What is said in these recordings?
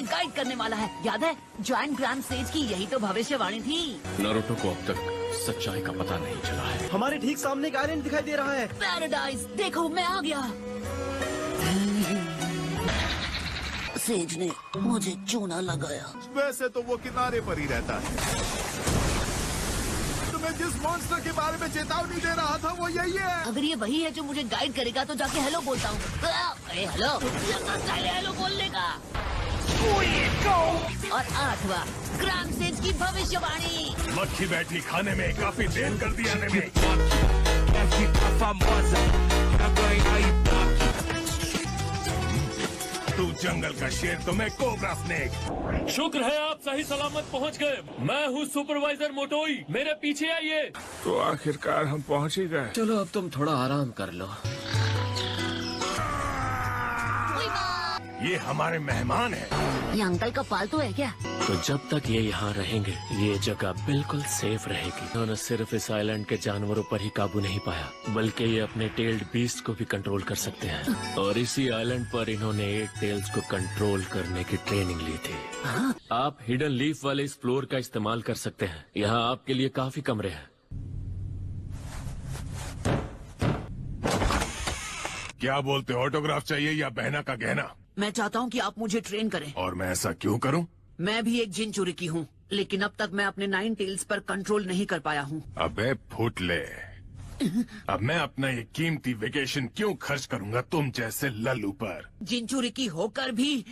Guide करने वाला है। याद है जॉइंट ग्रांड सेज की यही तो भविष्यवाणी थी। नारुतो को अब तक सच्चाई का पता नहीं चला है। हमारे ठीक सामने एक आइलैंड दिखाई दे रहा है। पैराडाइज देखो मैं आ गया। सेज ने मुझे चूना लगाया। वैसे तो वो किनारे पर ही रहता है। तुम्हें जिस मॉन्स्टर के बारे में चेतावनी दे रहा था वो यही है। अगर ये वही है जो मुझे गाइड करेगा तो जाके हेलो बोलता हूँ। हेलो हेलो बोलने का। और 8वां ग्रांड सेज की भविष्यवाणी। मक्खी बैठी खाने में काफी देर कर दी आने में। तू जंगल का शेर तो मैं कोबरा स्नेक। शुक्र है आप सही सलामत पहुंच गए। मैं हूँ सुपरवाइजर मोटोई, मेरे पीछे आइए। तो आखिरकार हम पहुंच ही गए। चलो अब तुम थोड़ा आराम कर लो। ये हमारे मेहमान हैं। ये अंकल का पालतू है क्या? तो जब तक ये यहाँ रहेंगे ये जगह बिल्कुल सेफ रहेगी। उन्होंने सिर्फ इस आइलैंड के जानवरों पर ही काबू नहीं पाया, बल्कि ये अपने टेल्ड बीस्ट को भी कंट्रोल कर सकते हैं। और इसी आइलैंड पर इन्होंने 8 टेल्स को कंट्रोल करने की ट्रेनिंग ली थी। आप हिडन लीफ वाले इस फ्लोर का इस्तेमाल कर सकते हैं। यहाँ आपके लिए काफी कमरे हैं। क्या बोलते हो, ऑटोग्राफ चाहिए या बहना का गहना? मैं चाहता हूँ कि आप मुझे ट्रेन करें। और मैं ऐसा क्यों करूं? मैं भी एक जिनचुरिकी हूँ, लेकिन अब तक मैं अपने 9 टेल्स पर कंट्रोल नहीं कर पाया हूँ। अबे फुटले, अब मैं अपना ये कीमती वेकेशन क्यों खर्च करूंगा तुम जैसे लल्लू पर? जिनचुरिकी होकर भी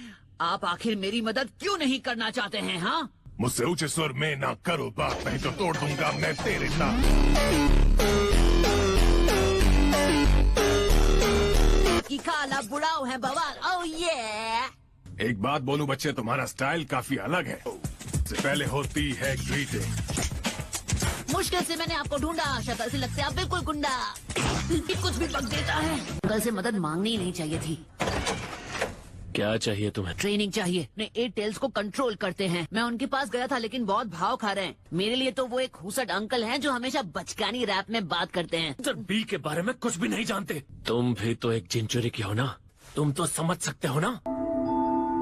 आप आखिर मेरी मदद क्यों नहीं करना चाहते हैं? हाँ, मुझसे ऊंचे स्वर में ना करो बात, नहीं तो तोड़ दूंगा मैं तेरे नाम। कि काला बुढ़ाओ है बवाल। ओह ये एक बात बोलूं बच्चे, तुम्हारा स्टाइल काफी अलग है। से पहले होती है ग्रीटिंग। मुश्किल से मैंने आपको ढूंढा, शक्ल से लगते आप बिल्कुल गुंडा। कुछ भी बक देता है। कल से मदद मांगनी ही नहीं चाहिए थी। क्या चाहिए तुम्हें? ट्रेनिंग चाहिए। अपने 8 टेल्स को कंट्रोल करते हैं। मैं उनके पास गया था लेकिन बहुत भाव खा रहे हैं। मेरे लिए तो वो एक खूसट अंकल हैं जो हमेशा बचकानी रैप में बात करते हैं। मास्टर बी के बारे में कुछ भी नहीं जानते। तुम भी तो एक जिनचुरिकी हो ना, तुम तो समझ सकते हो ना।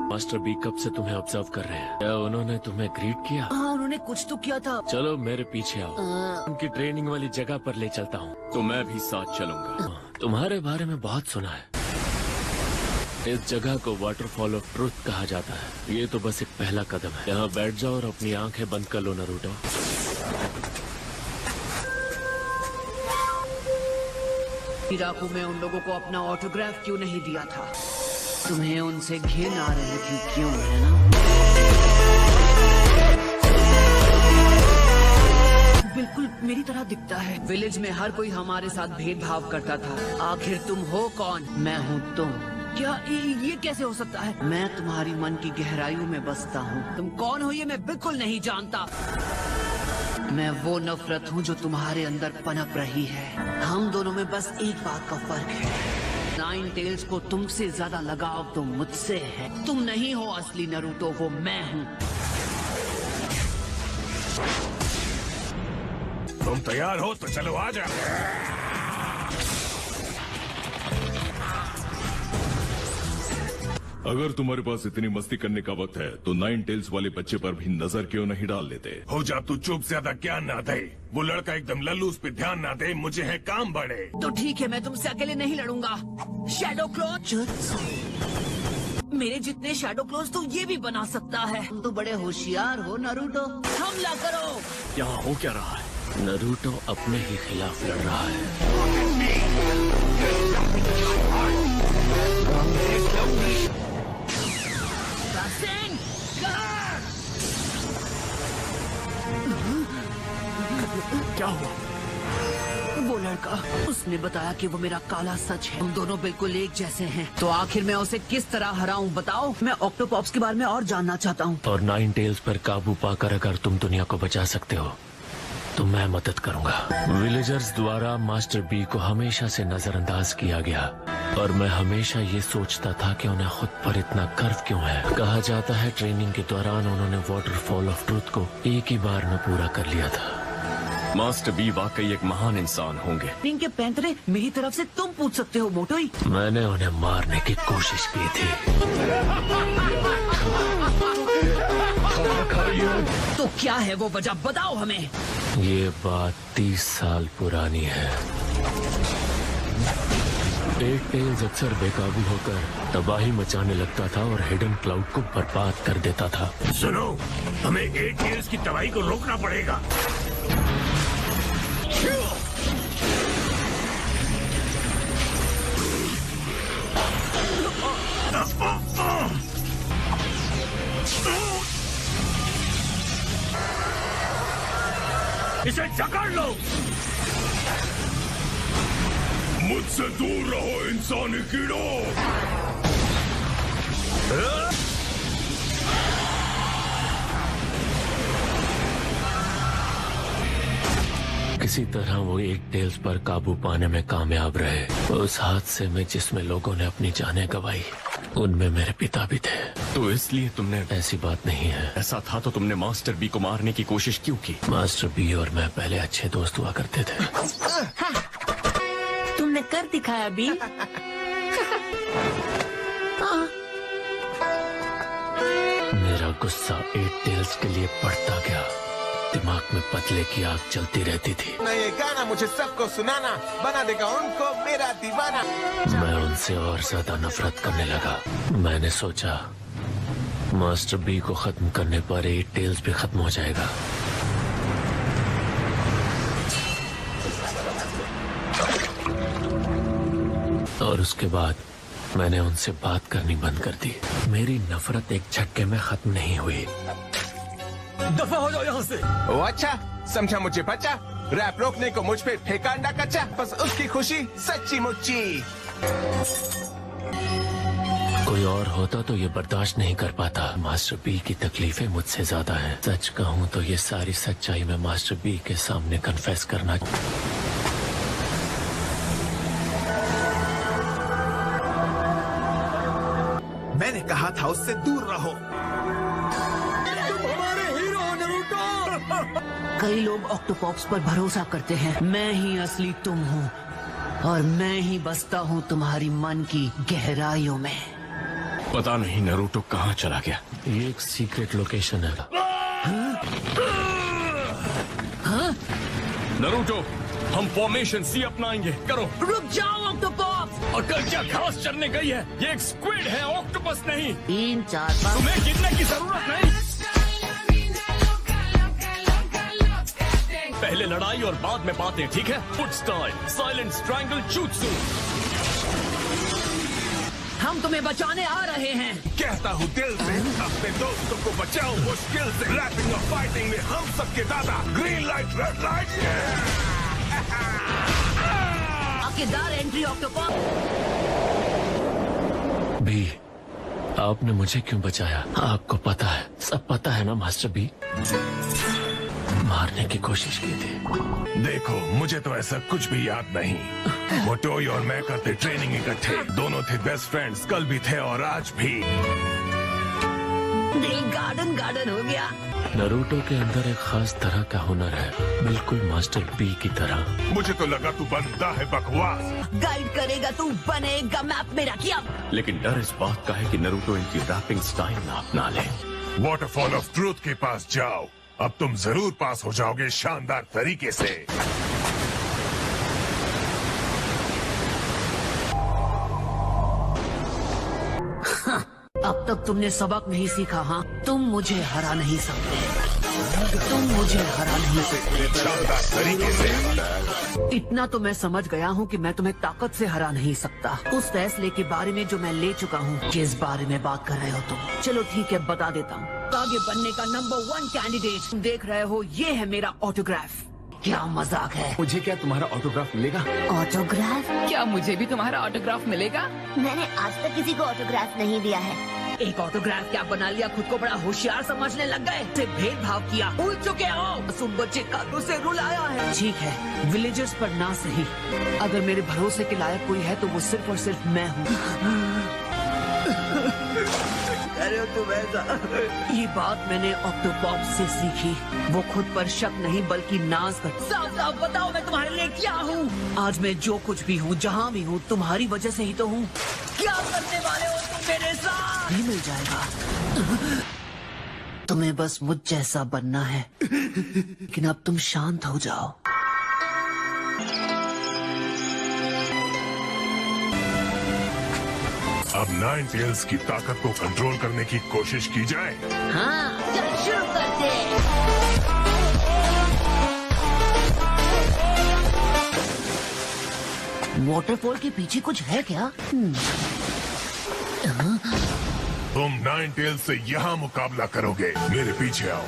मास्टर बी कब से तुम्हें ऑब्जर्व कर रहे हैं। क्या उन्होंने तुम्हें ग्रीट किया? हाँ, उन्होंने कुछ तो किया था। चलो मेरे पीछे आओ, उनकी ट्रेनिंग वाली जगह पर ले चलता हूँ। तो मैं भी साथ चलूंगा। तुम्हारे बारे में बहुत सुना है। इस जगह को वाटरफॉल ऑफ ट्रुथ कहा जाता है। ये तो बस एक पहला कदम है। यहाँ बैठ जाओ और अपनी आंखें बंद कर लो नारुतो। हिराकू में उन लोगों को अपना ऑटोग्राफ क्यों नहीं दिया था? तुम्हें उनसे घिन आ रही थी क्यों, है ना? बिल्कुल मेरी तरह दिखता है। विलेज में हर कोई हमारे साथ भेदभाव करता था। आखिर तुम हो कौन? मैं हूँ तुम। क्या ये कैसे हो सकता है? मैं तुम्हारी मन की गहराइयों में बसता हूँ। तुम कौन हो ये मैं बिल्कुल नहीं जानता। मैं वो नफरत हूँ जो तुम्हारे अंदर पनप रही है। हम दोनों में बस एक बात का फर्क है। 9 टेल्स को तुमसे ज्यादा लगाव तो मुझसे है। तुम नहीं हो असली नारुतो, वो मैं हूँ। तुम तैयार हो तो चलो आ जाओ। अगर तुम्हारे पास इतनी मस्ती करने का वक्त है तो 9 टेल्स वाले बच्चे पर भी नजर क्यों नहीं डाल लेते? हो जा तू चुप, ज्यादा ज्ञान ना दे। वो लड़का एकदम लल्लू, उस पे ध्यान ना दे। मुझे है काम बड़े। तो ठीक है, मैं तुमसे अकेले नहीं लड़ूंगा। शैडो क्लोज, मेरे जितने शैडो क्लोज तो ये भी बना सकता है। तुम तो बड़े होशियार हो नारुतो। हमला करो। यहाँ हो क्या रहा है? नारुतो अपने ही खिलाफ लड़ रहा है। क्या हुआ? वो लड़का, उसने बताया कि वो मेरा काला सच है। हम दोनों बिल्कुल एक जैसे हैं। तो आखिर मैं उसे किस तरह हराऊं बताओ? मैं ऑक्टोपॉप्स के बारे में और जानना चाहता हूँ। और 9 टेल्स पर काबू पाकर अगर तुम दुनिया को बचा सकते हो तो मैं मदद करूंगा। विलेजर्स द्वारा मास्टर बी को हमेशा से नजरअंदाज किया गया और मैं हमेशा ये सोचता था कि उन्हें खुद पर इतना गर्व क्यों है। कहा जाता है ट्रेनिंग के दौरान उन्होंने वाटरफॉल ऑफ ट्रुथ को एक ही बार में पूरा कर लिया था। मास्टर बी वाकई एक महान इंसान होंगे। इनके पैंतरे मेरी तरफ से तुम पूछ सकते हो मोटोई। मैंने उन्हें मारने की कोशिश की थी। तो क्या है वो वजह, बताओ हमें। ये बात 30 साल पुरानी है। एट टेल्स अक्सर बेकाबू होकर तबाही मचाने लगता था और हिडन क्लाउड को बर्बाद कर देता था। सुनो, हमें एट टेल्स की तबाही को रोकना पड़ेगा। इसे जकड़ लो। मुझसे दूर रहो इंसानी कीड़ों। किसी तरह वो एट टेल्स पर काबू पाने में कामयाब रहे। उस हादसे में जिसमें लोगों ने अपनी जानें गंवाई, उनमें मेरे पिता भी थे। तो इसलिए तुमने, ऐसी बात नहीं है। ऐसा था तो तुमने मास्टर बी को मारने की कोशिश क्यों की? मास्टर बी और मैं पहले अच्छे दोस्त हुआ करते थे। तुमने कर दिखाया बी। मेरा गुस्सा एट टेल्स के लिए बढ़ता गया। दिमाग में पतले की आग चलती रहती थी। मैं ये गाना मुझे सबको सुनाना, बना देगा उनको मेरा दीवाना। मैं उनसे और ज्यादा नफरत करने लगा। मैंने सोचा मास्टर बी को खत्म करने पर एट टेल्स भी खत्म हो जाएगा। और उसके बाद मैंने उनसे बात करनी बंद कर दी। मेरी नफरत एक झटके में खत्म नहीं हुई। दफा हो जाओ यहाँ से। ओ अच्छा, समझा मुझे बच्चा। रैप रोकने को मुझ पे फेंका अंडा कच्चा, बस उसकी खुशी सच्ची मुच्ची। कोई और होता तो ये बर्दाश्त नहीं कर पाता। मास्टर बी की तकलीफें मुझसे ज्यादा हैं। सच कहूँ तो ये सारी सच्चाई मैं मास्टर बी के सामने कन्फेस करना। मैंने कहा था उससे दूर रहो। कई लोग ऑक्टोपॉक्स पर भरोसा करते हैं। मैं ही असली तुम हूँ और मैं ही बसता हूँ तुम्हारी मन की गहराइयों में। पता नहीं नरूटो कहाँ चला गया। ये एक सीक्रेट लोकेशन है। नरूटो, हम फॉर्मेशन सी अपनाएंगे। करो। रुक जाओ ऑक्टोपॉक्स। और कल क्या घास चरने गई है? ये एक स्क्विड है, ऑक्टोपस नहीं। 3-4 बार तुम्हें गिरने की जरूरत नहीं। पहले लड़ाई और बाद में बातें, ठीक है? Foot style, silent strangle, jutsu. हम तुम्हें बचाने आ रहे हैं। कहता हूँ दिल से, अपने दोस्तों को बचाओ मुश्किल से। रैपिंग और फाइटिंग में हम सबके दादा। Green light, red light. आखिरदार एंट्री ऑक्टोपॉक्स। बी, आपने मुझे क्यों बचाया? आपको पता है, सब पता है ना मास्टर बी। मारने की कोशिश की थी। देखो, मुझे तो ऐसा कुछ भी याद नहीं। मोटोई और मैं करते ट्रेनिंग इकट्ठे। दोनों थे बेस्ट फ्रेंड्स, कल भी थे और आज भी। दिल गार्डन गार्डन हो गया। नरूटो के अंदर एक खास तरह का हुनर है, बिल्कुल मास्टर बी की तरह। मुझे तो लगा तू बनता है बकवास। गाइड करेगा तू, बनेगा मैप मेरा क्या। लेकिन डर इस बात का है कि नरूटो इनकी रैपिंग स्टाइल ना अपना ले। वाटरफॉल ऑफ ट्रूथ के पास जाओ। अब तुम जरूर पास हो जाओगे शानदार तरीके से। अब तक तुमने सबक नहीं सीखा। हाँ, तुम मुझे हरा नहीं सकते। तुम मुझे हरा नहीं सकते। शानदार तरीके से। इतना तो मैं समझ गया हूँ कि मैं तुम्हें ताकत से हरा नहीं सकता। उस फैसले के बारे में जो मैं ले चुका हूँ। किस बारे में बात कर रहे हो तुम? चलो ठीक है, बता देता हूँ। आगे बनने का नंबर 1 कैंडिडेट देख रहे हो, ये है मेरा ऑटोग्राफ। क्या मजाक है? मुझे क्या तुम्हारा ऑटोग्राफ मिलेगा? ऑटोग्राफ? क्या मुझे भी तुम्हारा ऑटोग्राफ मिलेगा? मैंने आज तक किसी को ऑटोग्राफ नहीं दिया है। एक ऑटोग्राफ क्या बना लिया? खुद को बड़ा होशियार समझने लग गए। से भेदभाव किया, भूल चुके हो। मासूम बच्चे कानों से रुलाया है। ठीक है, विलेजर्स पर ना सही, अगर मेरे भरोसे के लायक कोई है तो वो सिर्फ और सिर्फ मैं हूँ। कह रहे हो तुम ऐसा? ये बात मैंने ऑक्टोपॉप से सीखी। वो खुद पर शक नहीं बल्कि नाज कर। साफ साफ बताओ मैं तुम्हारे लिए क्या हूँ? आज मैं जो कुछ भी हूँ, जहाँ भी हूँ, तुम्हारी वजह से ही तो हूँ। क्या करने वाले हो तुम मेरे साथ? नहीं मिल जाएगा। तुम्हें बस मुझ जैसा बनना है। लेकिन अब तुम शांत हो जाओ। अब नाइन टेल्स की ताकत को कंट्रोल करने की कोशिश की जाए। हाँ, चलो शुरू करते हैं। वाटरफॉल के पीछे कुछ है क्या? तुम नाइन टेल्स से यहाँ मुकाबला करोगे। मेरे पीछे आओ।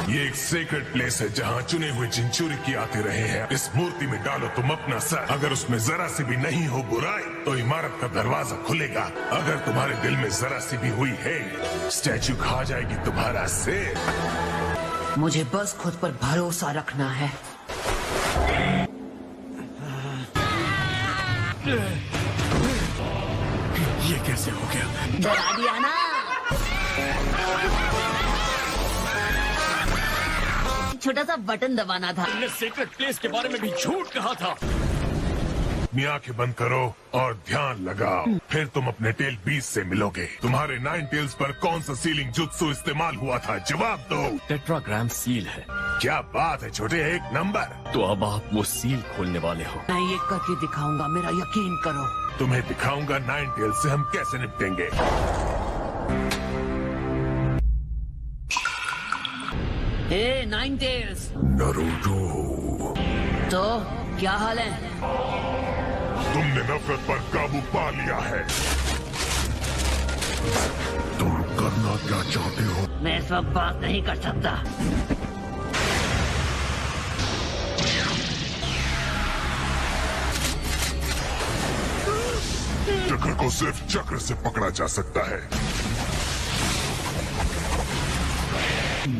ये एक सेक्रेट प्लेस है जहाँ चुने हुए चिंचुरी की आते रहे हैं। इस मूर्ति में डालो तुम अपना सर। अगर उसमें जरा सी भी नहीं हो बुराई तो इमारत का दरवाजा खुलेगा। अगर तुम्हारे दिल में जरा सी भी हुई है, स्टैचू खा जाएगी तुम्हारा सिर। मुझे बस खुद पर भरोसा रखना है। ये कैसे हो गया? डरा दिया ना। छोटा सा बटन दबाना था। तुमने सीक्रेट प्लेस के बारे में भी झूठ कहा था। अपनी आंखें बंद करो और ध्यान लगाओ। फिर तुम अपने टेल बीस से मिलोगे। तुम्हारे नाइन टेल्स पर कौन सा सीलिंग जुत्सु इस्तेमाल हुआ था? जवाब दो। टेट्राग्राम सील है। क्या बात है छोटे, एक नंबर। तो अब आप वो सील खोलने वाले हो। मैं ये करके दिखाऊंगा, मेरा यकीन करो। तुम्हें दिखाऊंगा नाइन टेल्स से हम कैसे निपटेंगे। ए नाइन टेल्स। नारुतो, तो क्या हाल है? तुमने नफरत पर काबू पा लिया है। तुम करना क्या चाहते हो? मैं इस वक्त बात नहीं कर सकता। चक्र को सिर्फ चक्र से पकड़ा जा सकता है।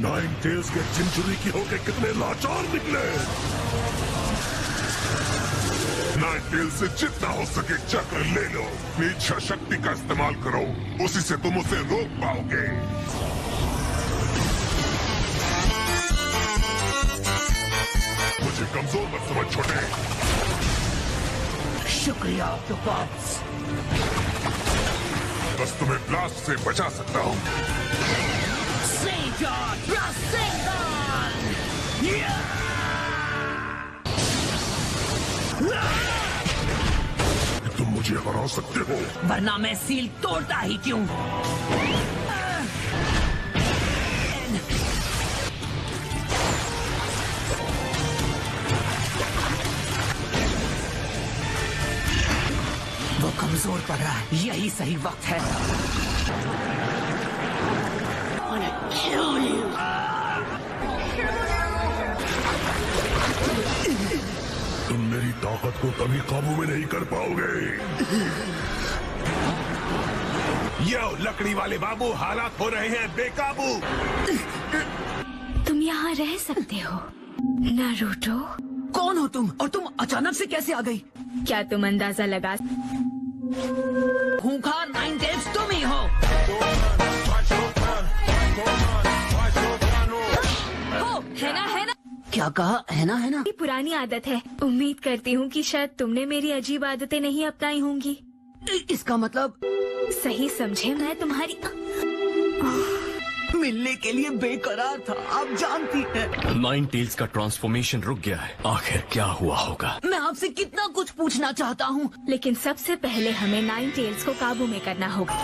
नाइन टेल्स के चिंचुरी की होके कितने लाचार निकले। नाइन टेल्स से जितना हो सके चक्र ले लो। अपनी इच्छा शक्ति का इस्तेमाल करो, उसी से तुम उसे रोक पाओगे। मुझे कमजोर मत समझ छोटे। शुक्रिया ऑक्टोपस। बस तुम्हें ब्लास्ट से बचा सकता हूँ। तुम मुझे हरा सकते हो, वरना मैं सील तोड़ता ही क्यों? वो कमजोर पड़ रहा है, यही सही वक्त है। तुम मेरी ताकत को कभी काबू में नहीं कर पाओगे। यो लकड़ी वाले बाबू, हालात हो रहे हैं बेकाबू। तुम यहाँ रह सकते हो नारुतो। कौन हो तुम और तुम अचानक से कैसे आ गई? क्या तुम अंदाजा लगा? खूंखार नाइन टेल्स तुम ही हो। है ना, है ना? क्या कहा? है ना, है ना? ये पुरानी आदत है। उम्मीद करती हूँ कि शायद तुमने मेरी अजीब आदतें नहीं अपनाई होंगी। इसका मतलब? सही समझे, मैं तुम्हारी मिलने के लिए बेकरार था, आप जानती हैं। नाइन टेल्स का ट्रांसफॉर्मेशन रुक गया है। आखिर क्या हुआ होगा? मैं आपसे कितना कुछ पूछना चाहता हूँ, लेकिन सबसे पहले हमें नाइन टेल्स को काबू में करना होगा।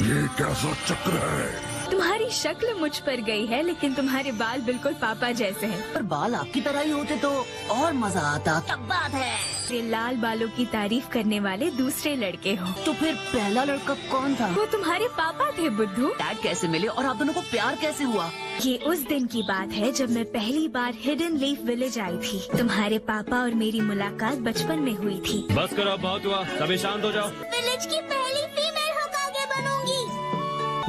ये कैसा चक्र है? तुम्हारी शक्ल मुझ पर गई है, लेकिन तुम्हारे बाल बिल्कुल पापा जैसे हैं। पर बाल आपकी तरह ही होते तो और मजा आता। क्या बात है? ये लाल बालों की तारीफ करने वाले दूसरे लड़के हो। तो फिर पहला लड़का कौन था? वो तुम्हारे पापा थे बुद्धू। डैड कैसे मिले और आप दोनों को प्यार कैसे हुआ? ये उस दिन की बात है जब मैं पहली बार हिडन लीफ विलेज आई थी। तुम्हारे पापा और मेरी मुलाकात बचपन में हुई थी। बस करो, बहुत हुआ, सभी शांत हो जाओ। विलेज की पहली फीमेल होकागे बनूंगी।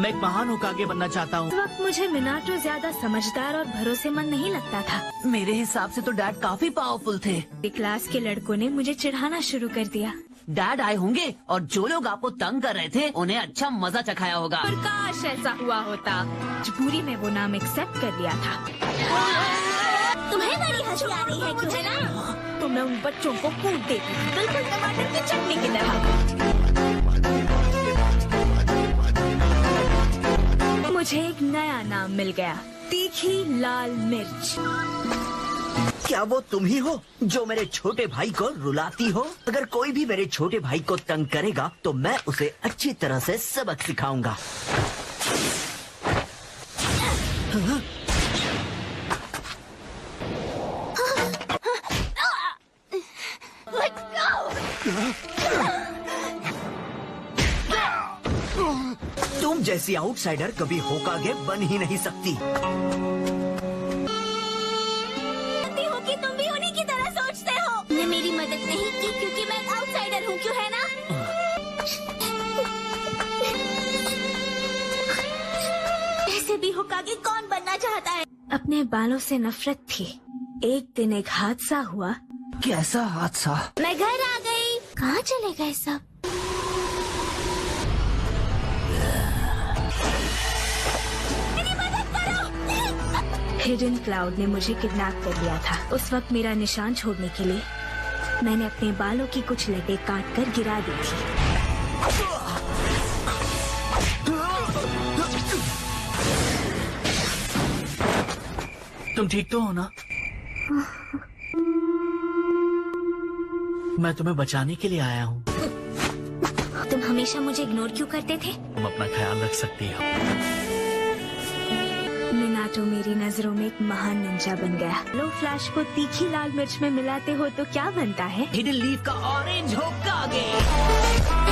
मैं एक महान होकागे बनना चाहता हूँ। उस वक्त मुझे मिनाटो ज्यादा समझदार और भरोसेमंद नहीं लगता था। मेरे हिसाब से तो डैड काफी पावरफुल थे। क्लास के लड़कों ने मुझे चिढ़ाना शुरू कर दिया। डैड आए होंगे और जो लोग आपको तंग कर रहे थे उन्हें अच्छा मजा चखाया होगा। पर काश ऐसा हुआ होता। मजबूरी में वो नाम एक्सेप्ट कर लिया था। तुम्हें बड़ी हंसी आ रही है क्यों, है ना? तो मैं उन बच्चों को कूट देती, बिल्कुल टमाटर की चटनी की तरह। मुझे एक नया नाम मिल गया, तीखी लाल मिर्च। क्या वो तुम ही हो जो मेरे छोटे भाई को रुलाती हो? अगर कोई भी मेरे छोटे भाई को तंग करेगा तो मैं उसे अच्छी तरह से सबक सिखाऊंगा। तुम जैसी आउटसाइडर कभी होकागे बन ही नहीं सकती। कि तुम भी उन्हीं की तरह सोचते हो। ने मेरी मदद नहीं की क्योंकि मैं आउटसाइडर हूँ, क्यों, है ना? ऐसे भी होकागे कौन बनना चाहता है? अपने बालों से नफरत थी। एक दिन एक हादसा हुआ। कैसा हादसा? मैं घर आ गई। कहाँ चले गए सब? हिडन क्लाउड ने मुझे किडनैप कर लिया था। उस वक्त मेरा निशान छोड़ने के लिए मैंने अपने बालों की कुछ लटें काट कर गिरा दी थी। तुम ठीक तो हो ना? मैं तुम्हें बचाने के लिए आया हूँ। तुम हमेशा मुझे इग्नोर क्यों करते थे? तुम अपना ख्याल रख सकती हो। मिनाटो मेरी नजरों में एक महान निंजा बन गया। लो फ्लैश को तीखी लाल मिर्च में मिलाते हो तो क्या बनता है? हिडन लीफ का ऑरेंज होकागे।